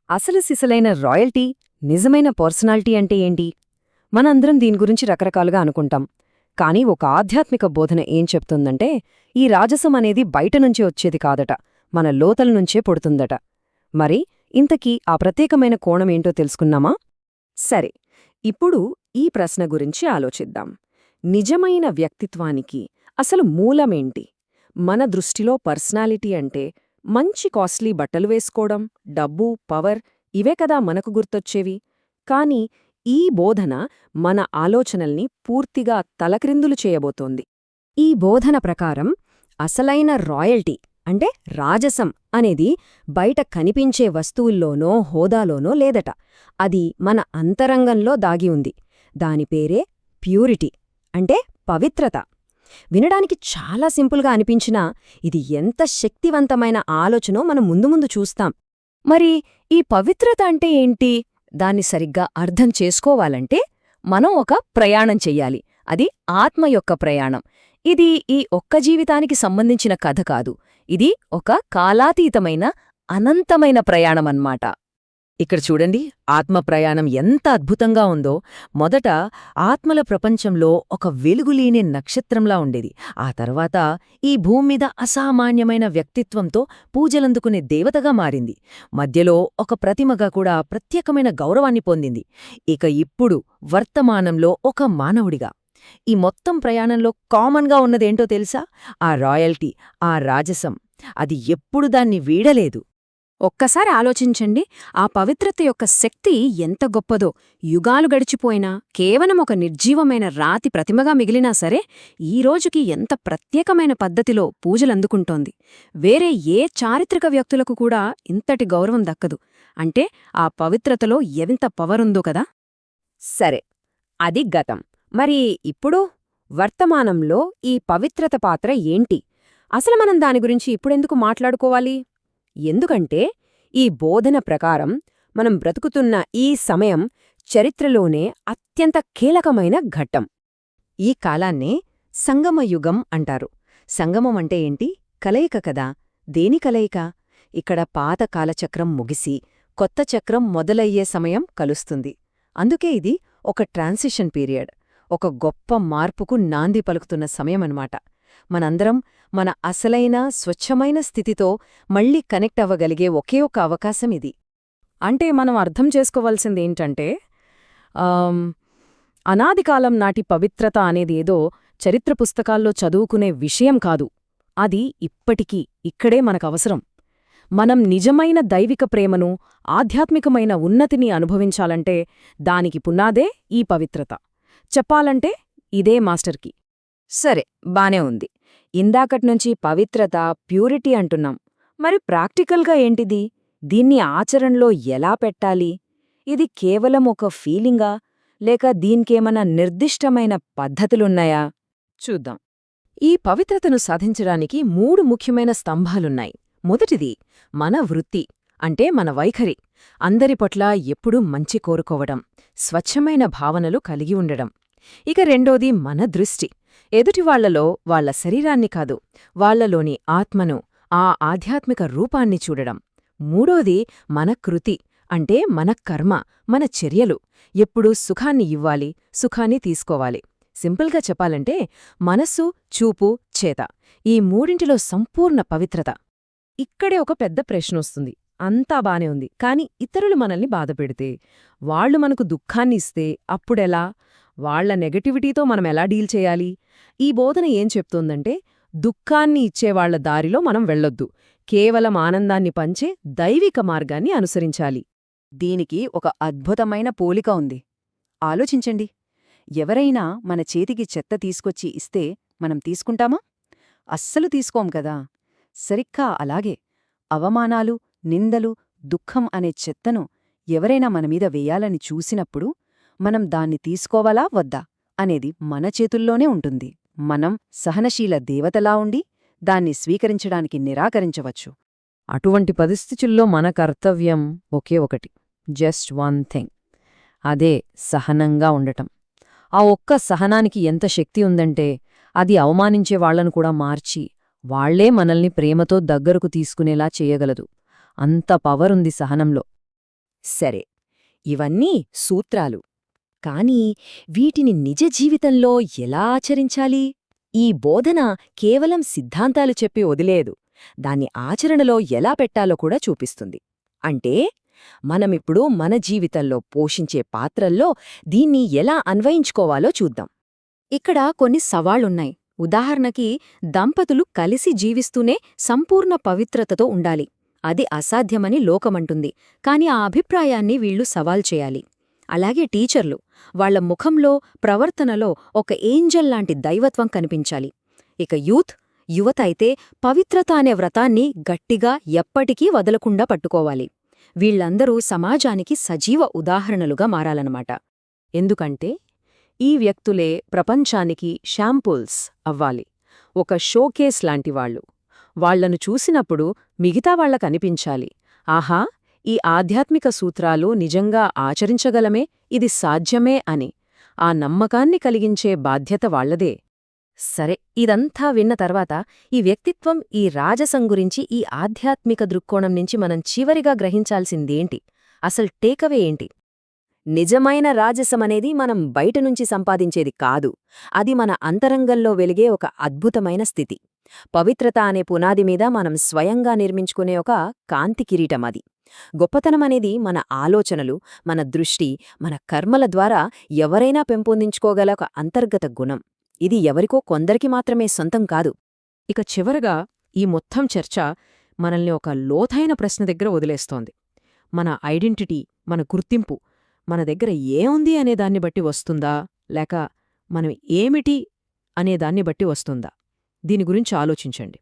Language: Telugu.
అసలు సిసలైన రాయల్టీ, నిజమైన పర్సనాలిటీ అంటే ఏంటి? మనందరం దీని గురించి రకరకాలుగా అనుకుంటాం. కానీ ఒక ఆధ్యాత్మిక బోధన ఏం చెప్తుందంటే, ఈ రాజసం అనేది బయటనుంచి వచ్చేది కాదట, మన లోతల నుంచే పుడుతుందట. మరి ఇంతకీ ఆ ప్రత్యేకమైన కోణమేంటో తెలుసుకున్నామా? సరే, ఇప్పుడు ఈ ప్రశ్న గురించి ఆలోచిద్దాం. నిజమైన వ్యక్తిత్వానికి అసలు మూలమేంటి? మన దృష్టిలో పర్సనాలిటీ అంటే మంచి కాస్ట్లీ బట్టలు వేసుకోవడం, డబ్బు, పవర్ ఇవే కదా మనకు గుర్తొచ్చేవి. కాని ఈ బోధన మన ఆలోచనల్ని పూర్తిగా తలక్రిందులు చేయబోతోంది. ఈ బోధన ప్రకారం అసలైన రాయల్టీ అంటే రాజసం అనేది బయట కనిపించే వస్తువుల్లోనో హోదాలోనో లేదట. అది మన అంతరంగంలో దాగి ఉంది. దాని పేరే ప్యూరిటీ అంటే పవిత్రత. వినడానికి చాలా సింపుల్గా అనిపించినా ఇది ఎంత శక్తివంతమైన ఆలోచనో మనం ముందు ముందు చూస్తాం. మరి ఈ పవిత్రత అంటే ఏంటి? దాన్ని సరిగ్గా అర్థం చేసుకోవాలంటే మనం ఒక ప్రయాణం చెయ్యాలి. అది ఆత్మ యొక్క ప్రయాణం. ఇది ఈ ఒక్క జీవితానికి సంబంధించిన కథ కాదు. ఇది ఒక కాలాతీతమైన అనంతమైన ప్రయాణమన్మాట. ఇక్కడ చూడండి, ఆత్మ ప్రయాణం ఎంత అద్భుతంగా ఉందో. మొదట ఆత్మల ప్రపంచంలో ఒక వెలుగులేని నక్షత్రంలా ఉండేది. ఆ తర్వాత ఈ భూమ్మీద అసామాన్యమైన వ్యక్తిత్వంతో పూజలందుకునే దేవతగా మారింది. మధ్యలో ఒక ప్రతిమగా కూడా ప్రత్యేకమైన గౌరవాన్ని పొందింది. ఇక ఇప్పుడు వర్తమానంలో ఒక మానవుడిగా. ఈ మొత్తం ప్రయాణంలో కామన్గా ఉన్నదేంటో తెలుసా? ఆ రాయల్టీ, ఆ రాజసం. అది ఎప్పుడు దాన్ని వీడలేదు. ఒక్కసారి ఆలోచించండి, ఆ పవిత్రత యొక్క శక్తి ఎంత గొప్పదో. యుగాలు గడిచిపోయినా కేవలం ఒక నిర్జీవమైన రాతి ప్రతిమగా మిగిలినా సరే ఈ రోజుకి ఎంత ప్రత్యేకమైన పద్ధతిలో పూజలందుకుంటోంది. వేరే ఏ చారిత్రక వ్యక్తులకు కూడా ఇంతటి గౌరవం దక్కదు. అంటే ఆ పవిత్రతలో ఎంత పవరుందో కదా. సరే, అది గతం. మరి ఇప్పుడు వర్తమానంలో ఈ పవిత్రత పాత్ర ఏంటి? అసలు మనం దాని గురించి ఇప్పుడెందుకు మాట్లాడుకోవాలి? ఎందుకంటే ఈ బోధన ప్రకారం మనం బ్రతుకుతున్న ఈ సమయం చరిత్రలోనే అత్యంత కీలకమైన ఘట్టం. ఈ కాలాన్నే సంగమయుగం అంటారు. సంగమం అంటే ఏంటి? కలయిక కదా. దేని కలయిక? ఇక్కడ పాత కాలచక్రం ముగిసి కొత్త చక్రం మొదలయ్యే సమయం కలుస్తుంది. అందుకే ఇది ఒక ట్రాన్సిషన్ పీరియడ్, ఒక గొప్ప మార్పుకు నాంది పలుకుతున్న సమయమన్నమాట. మనందరం మన అసలైన స్వచ్ఛమైన స్థితితో మళ్లీ కనెక్ట్ అవ్వగలిగే ఒకే ఒక అవకాశం ఇది. అంటే మనం అర్థం చేసుకోవాల్సిందేంటంటే అనాదికాలం నాటి పవిత్రత అనేది ఏదో చరిత్ర పుస్తకాల్లో చదువుకునే విషయం కాదు. అది ఇప్పటికీ ఇక్కడే మనకవసరం. మనం నిజమైన దైవిక ప్రేమను, ఆధ్యాత్మికమైన ఉన్నతిని అనుభవించాలంటే దానికి పునాదే ఈ పవిత్రత. చెప్పాలంటే ఇదే మాస్టర్కి. సరే, బానే ఉంది. ఇందాకట్నుంచి పవిత్రత, ప్యూరిటీ అంటున్నాం. మరి ప్రాక్టికల్గా ఏంటిది? దీన్ని ఆచరణలో ఎలా పెట్టాలి? ఇది కేవలం ఒక ఫీలింగా, లేక దీనికేమన్నా నిర్దిష్టమైన పద్ధతులున్నాయా? చూద్దాం. ఈ పవిత్రతను సాధించడానికి 3 ముఖ్యమైన స్తంభాలున్నాయి. మొదటిది మన వృత్తి, అంటే మన వైఖరి. అందరి పట్ల ఎప్పుడూ మంచి కోరుకోవడం, స్వచ్ఛమైన భావనలు కలిగి ఉండడం. ఇక రెండోది మన దృష్టి. ఎదుటివాళ్లలో వాళ్ల శరీరాన్ని కాదు, వాళ్లలోని ఆత్మను, ఆ ఆధ్యాత్మిక రూపాన్ని చూడడం. మూడోది మన కృతి, అంటే మన కర్మ, మన చర్యలు. ఎప్పుడూ సుఖాన్ని ఇవ్వాలి, సుఖాన్ని తీసుకోవాలి. సింపుల్గా చెప్పాలంటే మనస్సు, చూపు, చేత, ఈ మూడింటిలో సంపూర్ణ పవిత్రత. ఇక్కడే ఒక పెద్ద ప్రశ్నొస్తుంది. అంతా బానే ఉంది, కాని ఇతరులు మనల్ని బాధపెడితే, వాళ్లు మనకు దుఃఖాన్ని ఇస్తే అప్పుడెలా? వాళ్ల నెగటివిటీతో మనమెలా డీల్ చేయాలి? ఈ బోధన ఏం చెప్తోందంటే, దుఃఖాన్ని ఇచ్చేవాళ్ల దారిలో మనం వెళ్ళొద్దు. కేవలం ఆనందాన్ని పంచే దైవిక మార్గాన్ని అనుసరించాలి. దీనికి ఒక అద్భుతమైన పోలిక ఉంది. ఆలోచించండి. ఎవరైనా మన చేతికి చెత్త తీసుకొచ్చి ఇస్తే మనం తీసుకుంటామా? అస్సలు తీసుకోం కదా. సరిగ్గా అలాగే అవమానాలు, నిందలు, దుఃఖం అనే చెత్తను ఎవరైనా మనమీద వేయాలని చూసినప్పుడు మనం దాన్ని తీసుకోవాలా వద్దా అనేది మన చేతుల్లోనే ఉంటుంది. మనం సహనశీల దేవతలా ఉండి దాన్ని స్వీకరించడానికి నిరాకరించవచ్చు. అటువంటి పరిస్థితుల్లో మన కర్తవ్యం ఒకే ఒకటి, జస్ట్ వన్ థింగ్. అదే సహనంగా ఉండటం. ఆ ఒక్క సహనానికి ఎంత శక్తి ఉందంటే అది అవమానించే వాళ్లను కూడా మార్చి వాళ్లే మనల్ని ప్రేమతో దగ్గరకు తీసుకునేలా చేయగలదు. అంత పవరుంది సహనంలో. సరే, ఇవన్నీ సూత్రాలు. కానీ వీటిని నిజ జీవితంలో ఎలా ఆచరించాలి? ఈ బోధన కేవలం సిద్ధాంతాలు చెప్పి వదిలేదు, దాన్ని ఆచరణలో ఎలా పెట్టాలో కూడా చూపిస్తుంది. అంటే మనమిప్పుడు మన జీవితంలో పోషించే పాత్రల్లో దీన్ని ఎలా అన్వయించుకోవాలో చూద్దాం. ఇక్కడ కొన్ని సవాళ్లున్నాయి. ఉదాహరణకి, దంపతులు కలిసి జీవిస్తూనే సంపూర్ణ పవిత్రతతో ఉండాలి. అది అసాధ్యమని లోకమంటుంది, కాని ఆ అభిప్రాయాన్ని వీళ్లు సవాల్ చేయాలి. అలాగే టీచర్లు, వాళ్ల ముఖంలో, ప్రవర్తనలో ఒక ఏంజల్ లాంటి దైవత్వం కనిపించాలి. ఇక యువత అయితే పవిత్రత అనే వ్రతాన్ని గట్టిగా ఎప్పటికీ వదలకుండా పట్టుకోవాలి. వీళ్లందరూ సమాజానికి సజీవ ఉదాహరణలుగా మారాలన్నమాట. ఎందుకంటే ఈ వ్యక్తులే ప్రపంచానికి షాంపుల్స్ అవ్వాలి, ఒక షోకేస్ లాంటివాళ్లు. వాళ్లను చూసినప్పుడు మిగతా వాళ్లకనిపించాలి, ఆహా, ఈ ఆధ్యాత్మిక సూత్రాలు నిజంగా ఆచరించగలమే, ఇది సాధ్యమే అని. ఆ నమ్మకాన్ని కలిగించే బాధ్యత వాళ్లదే. సరే, ఇదంతా విన్న తర్వాత ఈ వ్యక్తిత్వం, ఈ రాజసం గురించి, ఈ ఆధ్యాత్మిక దృక్కోణం నుంచి మనం చివరిగా గ్రహించాల్సిందేంటి? అసలు టేకవే ఏంటి? నిజమైన రాజసమనేది మనం బయటనుంచి సంపాదించేది కాదు, అది మన అంతరంగంలో వెలిగే ఒక అద్భుతమైన స్థితి. పవిత్రత అనే పునాది మీద మనం స్వయంగా నిర్మించుకునే ఒక కాంతి కిరీటం అది. గొప్పతనమనేది మన ఆలోచనలు, మన దృష్టి, మన కర్మల ద్వారా ఎవరైనా పెంపొందించుకోగల ఒక అంతర్గత గుణం. ఇది ఎవరికో కొందరికి మాత్రమే సొంతం కాదు. ఇక చివరగా ఈ మొత్తం చర్చ మనల్ని ఒక లోతైన ప్రశ్న దగ్గర వదిలేస్తోంది. మన ఐడెంటిటీ, మన గుర్తింపు మన దగ్గర ఏముంది అనేదాన్ని బట్టి వస్తుందా, లేక మనం ఏమిటి అనేదాన్ని బట్టి వస్తుందా? దీని గురించి ఆలోచించండి.